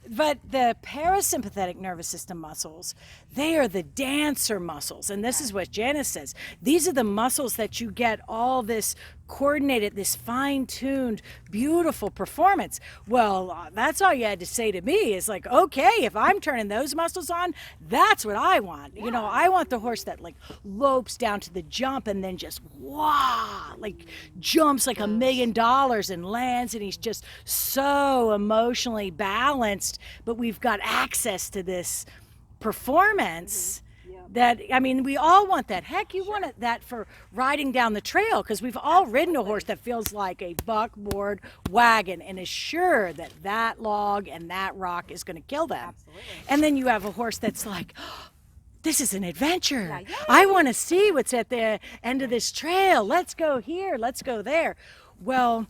But the parasympathetic nervous system muscles, they are the dancer muscles. And this is what Janice says. These are the muscles that you get all this coordinated, this fine-tuned, beautiful performance. Well, that's all you had to say to me is like, okay, if I'm turning those muscles on, that's what I want. You know, I want the horse that like lopes down to the jump and then just like jumps like $1 million and lands, and he's just so emotionally balanced, but we've got access to this performance. That, I mean, we all want that. Heck, you want that for riding down the trail, because we've all ridden a horse that feels like a buckboard wagon and is sure that that log and that rock is going to kill them. Absolutely. And then you have a horse that's like, oh, this is an adventure. I want to see what's at the end of this trail. Let's go here. Let's go there. Well,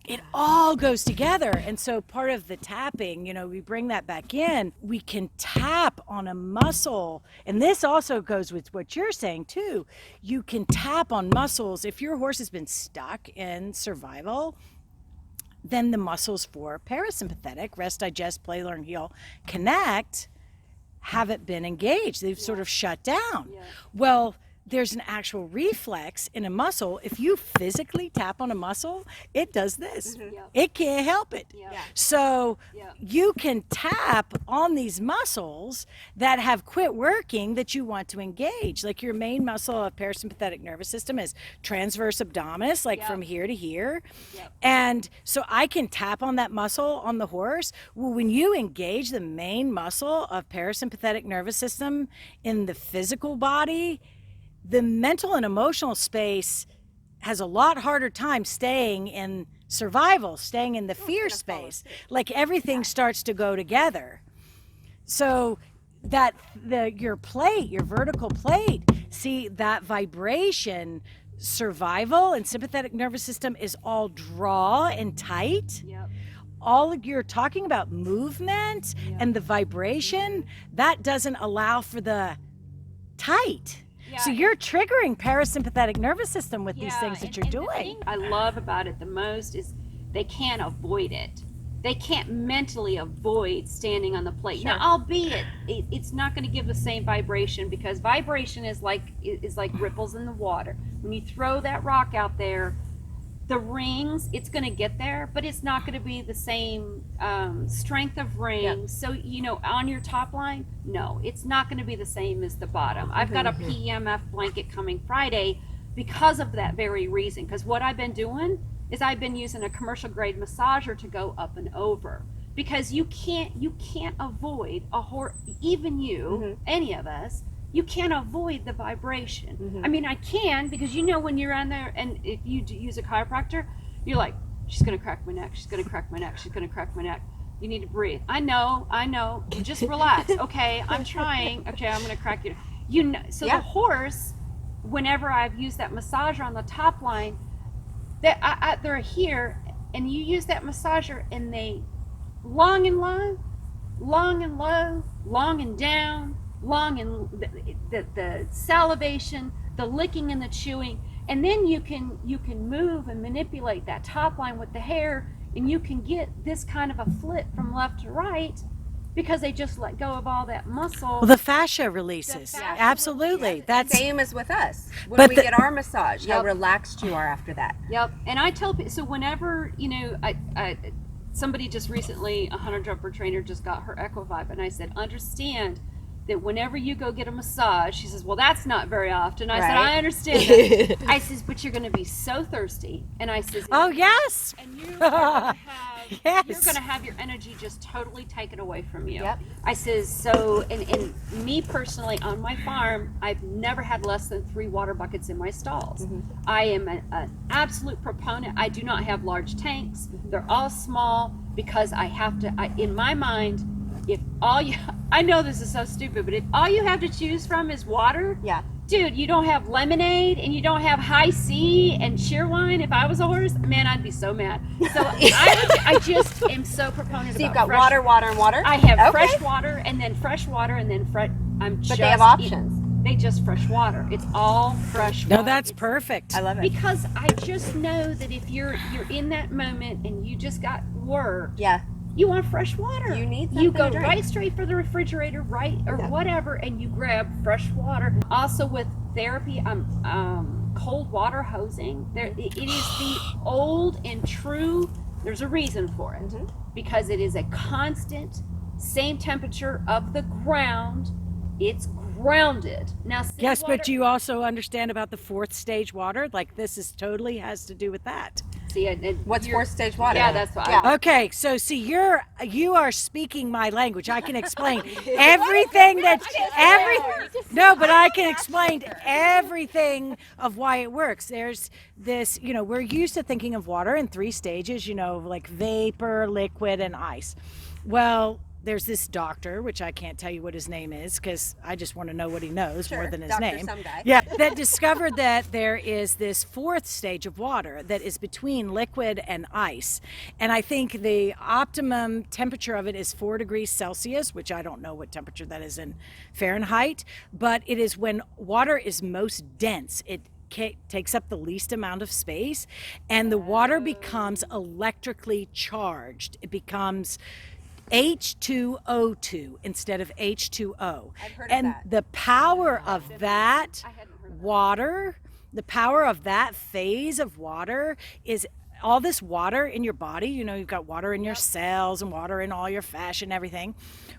it all goes together. And so part of the tapping, you know, we bring that back in, we can tap on a muscle. And this also goes with what you're saying too. You can tap on muscles. If your horse has been stuck in survival, then the muscles for parasympathetic, rest, digest, play, learn, heal, connect, haven't been engaged. They've sort of shut down. Well, there's an actual reflex in a muscle. If you physically tap on a muscle, it does this. It can't help it. So you can tap on these muscles that have quit working that you want to engage. Like your main muscle of parasympathetic nervous system is transverse abdominis, like from here to here. And so I can tap on that muscle on the horse. Well, when you engage the main muscle of parasympathetic nervous system in the physical body, the mental and emotional space has a lot harder time staying in survival, staying in the fear space. Like everything starts to go together. So that your plate, your vertical plate, see that vibration, survival and sympathetic nervous system is all draw and tight. All you're talking about movement and the vibration, that doesn't allow for the tight. So you're triggering parasympathetic nervous system with these things that you're doing. The thing I love about it the most is they can't avoid it. They can't mentally avoid standing on the plate. Now, albeit it's not going to give the same vibration, because vibration is like ripples in the water. When you throw that rock out there, the rings, it's going to get there, but it's not going to be the same strength of rings. So, you know, on your top line, no, it's not going to be the same as the bottom. I've got a PEMF blanket coming Friday because of that very reason. Because what I've been doing is I've been using a commercial grade massager to go up and over. Because you can't avoid a horse, even you, any of us, you can't avoid the vibration. I mean, I can, because you know when you're on there, and if you use a chiropractor, you're like, she's gonna crack my neck, she's gonna crack my neck, she's gonna crack my neck. You need to breathe. I know, you just relax. Okay, I'm trying. Okay, I'm gonna crack you. You know, so the horse, whenever I've used that massager on the top line, they're here, and you use that massager, and they long and low, long and low, long and down, long, and the salivation, the licking and the chewing, and then you can move and manipulate that top line with the hair, and you can get this kind of a flip from left to right, because they just let go of all that muscle. Well, the fascia releases. Absolutely. That's same as with us when we get our massage. How relaxed you are after that. And I tell people, so whenever, you know, I somebody just recently, a hunter jumper trainer, just got her Equivibe, and I said, understand that whenever you go get a massage, she says, well, that's not very often. I said, I understand that. I says, but you're going to be so thirsty. And I says, oh, yes. And you're going to have your energy just totally taken away from you. I says, so, and me personally, on my farm, I've never had less than 3 water buckets in my stalls. I am an absolute proponent. I do not have large tanks. They're all small, because I have to, in my mind, if all you, I know this is so stupid, but if all you have to choose from is water, dude, you don't have lemonade, and you don't have high C and cheerwine. If I was a horse, man, I'd be so mad. So I just am so proponent. So you've got water, and water. I have fresh water, and then fresh water, and then fresh. But they have options. They just fresh water. It's all fresh water. No, that's perfect. I love it. Because I just know that if you're in that moment and you just got work, You want fresh water. You need You something go to drink. right straight for the refrigerator, right, or Yeah. whatever, and you grab fresh water. Also with therapy, cold water hosing. It is the old and true. There's a reason for it, because it is a constant, same temperature of the ground. It's grounded. Now, Yes, water, but you also understand about the fourth stage water. Like this is totally has to do with that. see, What's fourth stage water? Yeah, that's what. Yeah. Okay, so see, you are speaking my language. I can explain everything but I can explain everything of why it works. There's this, we're used to thinking of water in 3 stages, like vapor, liquid, and ice. Well, there's this doctor, which I can't tell you what his name is because I just want to know what he knows more than his Dr. name. Some guy. Yeah, that discovered that there is this 4th stage of water that is between liquid and ice. And I think the optimum temperature of it is 4 degrees Celsius, which I don't know what temperature that is in Fahrenheit, but it is when water is most dense. It takes up the least amount of space, and the water becomes electrically charged. It becomes H2O2 instead of H2O. I've heard of and that. the power of that water, the power of that phase of water is all this water in your body. You've got water in your cells and water in all your fascia and everything.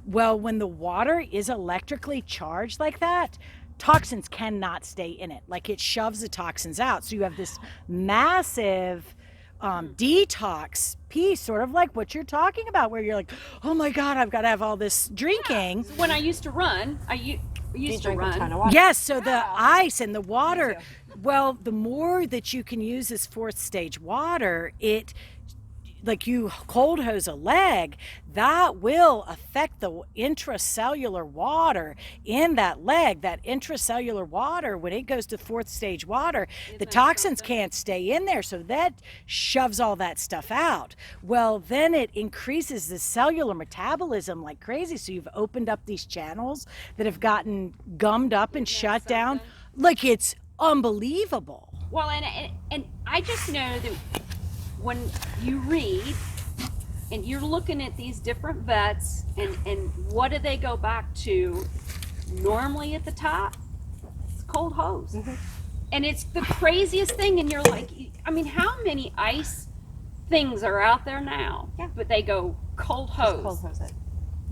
Well, when the water is electrically charged like that, toxins cannot stay in it. Like it shoves the toxins out. So you have this massive detox piece, sort of like what you're talking about, where you're like, oh my God, I've got to have all this drinking. Yeah. When I used to run, used to run. A ton of water. Yes, so the ice and the water, well, the more that you can use this 4th stage water, like you cold hose a leg, that will affect the intracellular water in that leg. That intracellular water, when it goes to 4th stage water, the toxins can't stay in there, so that shoves all that stuff out. Well, then it increases the cellular metabolism like crazy, so you've opened up these channels that have gotten gummed up and shut down. Like it's unbelievable. Well, and I just know that when you read and you're looking at these different vets and what do they go back to normally at the top? It's cold hose. And it's the craziest thing, and you're like, I mean, how many ice things are out there now? Yeah. But they go cold hose. Cold hose it.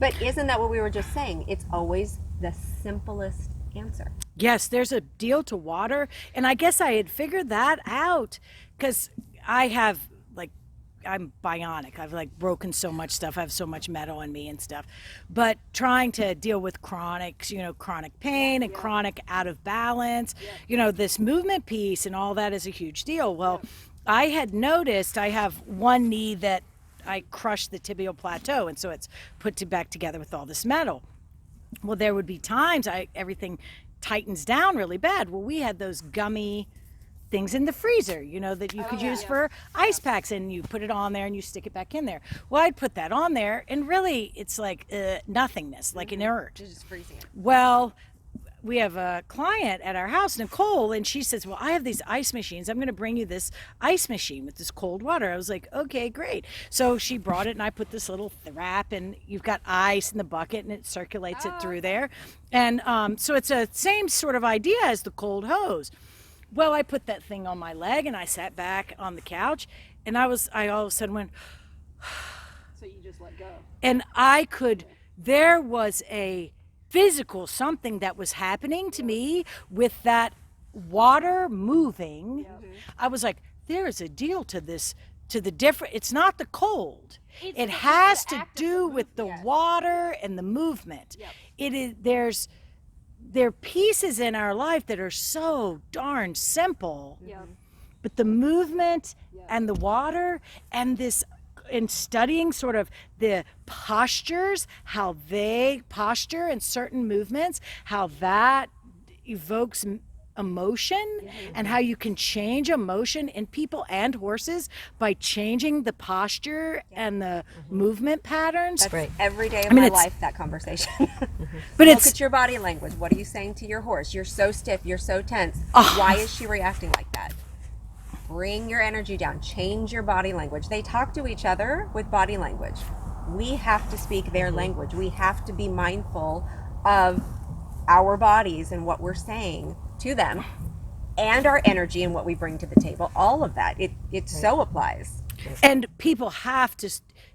But isn't that what we were just saying? It's always the simplest answer. Yes, there's a deal to water, and I guess I had figured that out because I'm bionic. I've broken so much stuff. I have so much metal in me and stuff. But trying to deal with chronic pain and chronic out of balance, this movement piece and all that is a huge deal. Well, I had noticed I have one knee that I crushed the tibial plateau, and so it's put back together with all this metal. Well, there would be times everything tightens down really bad. Well, we had those gummy things in the freezer, that you could use for ice packs, and you put it on there and you stick it back in there. Well, I'd put that on there, and really it's like nothingness, like inert. You're just freezing it. Well, we have a client at our house, Nicole, and she says, well, I have these ice machines. I'm going to bring you this ice machine with this cold water. I was like, okay, great. So she brought it, and I put this little wrap, and you've got ice in the bucket, and it circulates it through there. And so it's a same sort of idea as the cold hose. Well, I put that thing on my leg, and I sat back on the couch, and I all of a sudden went, So you just let go. and there was a physical something that was happening to me with that water moving. I was like, there is a deal to this, to the different, it's not the cold. It has to do with the water and the movement. There are pieces in our life that are so darn simple, but the movement and the water and this, in studying sort of the postures, how they posture in certain movements, how that evokes emotion, and how you can change emotion in people and horses by changing the posture and the movement patterns. That's right. Every day of my life, that conversation. But Look at your body language. What are you saying to your horse? You're so stiff. You're so tense. Why is she reacting like that? Bring your energy down. Change your body language. They talk to each other with body language. we have to speak their language. We have to be mindful of our bodies and what we're saying to them, and our energy and what we bring to the table. All of that, it so applies. And people have to,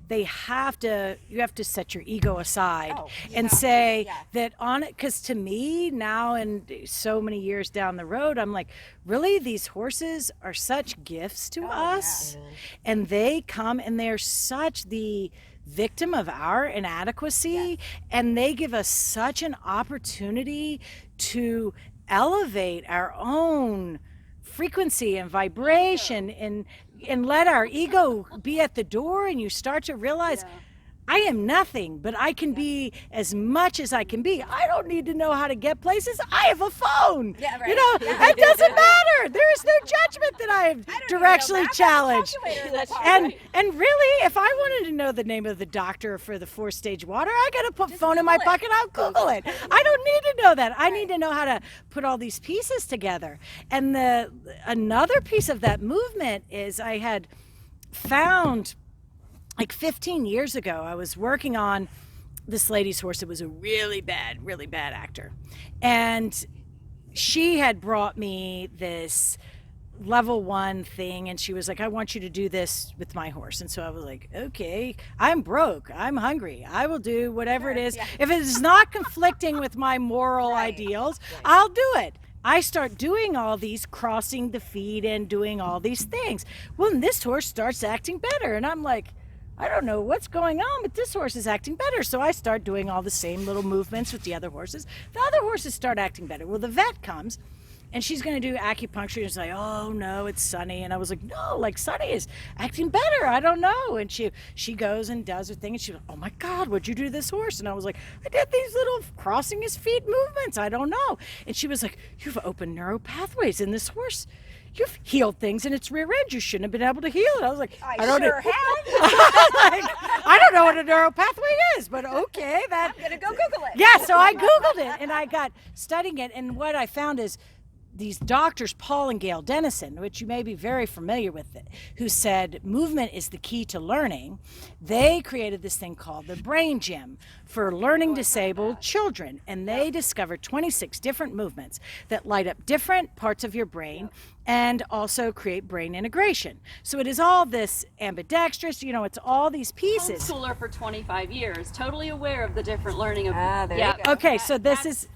you have to set your ego aside and say that on it, because to me now, and so many years down the road, I'm like, really, these horses are such gifts to us, and they come and they're such the victim of our inadequacy, and they give us such an opportunity to elevate our own frequency and vibration, and let our ego be at the door, and you start to realize I am nothing, but I can be as much as I can be. I don't need to know how to get places. I have a phone. Yeah, right. You know, it doesn't matter. There is no judgment that I have directly challenged. And really, if I wanted to know the name of the doctor for the 4-stage water, I got to put phone in my pocket. I'll Google it. I don't need to know that. I need to know how to put all these pieces together. And another piece of that movement is I had found, like 15 years ago, I was working on this lady's horse. It was a really bad actor. And she had brought me this level 1 thing, and she was like, I want you to do this with my horse. And so I was like, okay, I'm broke, I'm hungry, I will do whatever it is. If it is not conflicting with my moral ideals, I'll do it. I start doing all these, crossing the feet and doing all these things. Well, and this horse starts acting better, and I'm like, I don't know what's going on, but this horse is acting better. So I start doing all the same little movements with the other horses. The other horses start acting better. Well, the vet comes, and she's going to do acupuncture. And she's like, oh, no, it's Sunny. And I was like, no, like Sunny is acting better. I don't know. And she goes and does her thing. And she's like, oh, my God, what'd you do to this horse? And I was like, I did these little crossing his feet movements. I don't know. And she was like, you've opened neural pathways in this horse. You've healed things in its rear end. You shouldn't have been able to heal it. I was like, I don't sure know. have. I don't know what a neural pathway is, but okay. I'm going to go Google it. Yeah, so I Googled it, and I got studying it, and what I found is these doctors, Paul and Gail Dennison, which you may be very familiar with, who said movement is the key to learning. They created this thing called the Brain Gym for learning disabled children, and they discovered 26 different movements that light up different parts of your brain and also create brain integration. So it is all this ambidextrous, it's all these pieces. Homeschooler for 25 years, totally aware of the different learning of there you go. Okay, so this is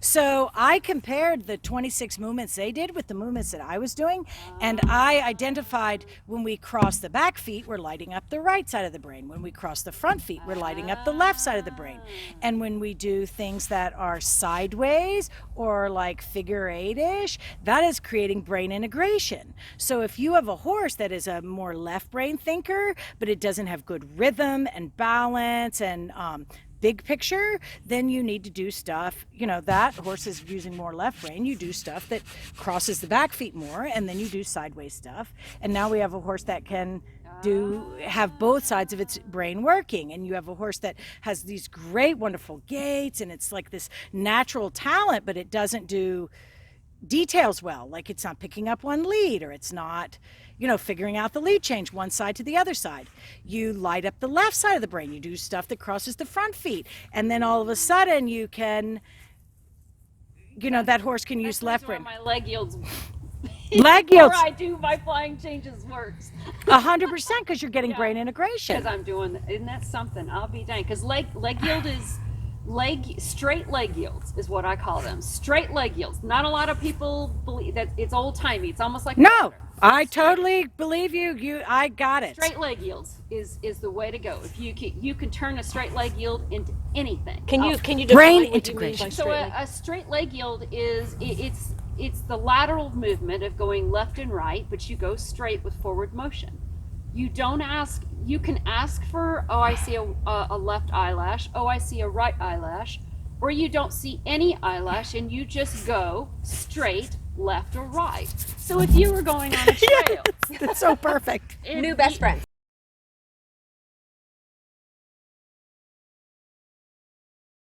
so I compared the 26 movements they did with the movements that I was doing, and I identified when we cross the back feet, we're lighting up the right side of the brain. When we cross the front feet, we're lighting up the left side of the brain. And when we do things that are sideways or like figure 8-ish, that is creating brain integration. So if you have a horse that is a more left brain thinker, but it doesn't have good rhythm and balance and big picture, then you need to do stuff, that horse is using more left brain, you do stuff that crosses the back feet more, and then you do sideways stuff. And now we have a horse that can have both sides of its brain working, and you have a horse that has these great, wonderful gaits, and it's like this natural talent, but it doesn't do details well, like it's not picking up one lead, or it's not figuring out the lead change one side to the other side. You light up the left side of the brain, you do stuff that crosses the front feet, and then all of a sudden you can that horse can use left brain. My leg yields leg yields before I do my flying changes works 100%, because you're getting brain integration. Because I'm doing, isn't that something? I'll be dang, because leg yield is straight leg yields is what I call them. Straight leg yields. Not a lot of people believe that. It's old timey. It's almost like no. I totally believe you. I got it. Straight leg yields is the way to go. If you can turn a straight leg yield into anything. Can you define brain what integration? You mean by So a straight leg yield is it's the lateral movement of going left and right, but you go straight with forward motion. You don't ask. You can ask for, oh, I see a left eyelash. Oh, I see a right eyelash. Or you don't see any eyelash, and you just go straight left or right. So if you were going on a trail, That's so perfect. New best friend.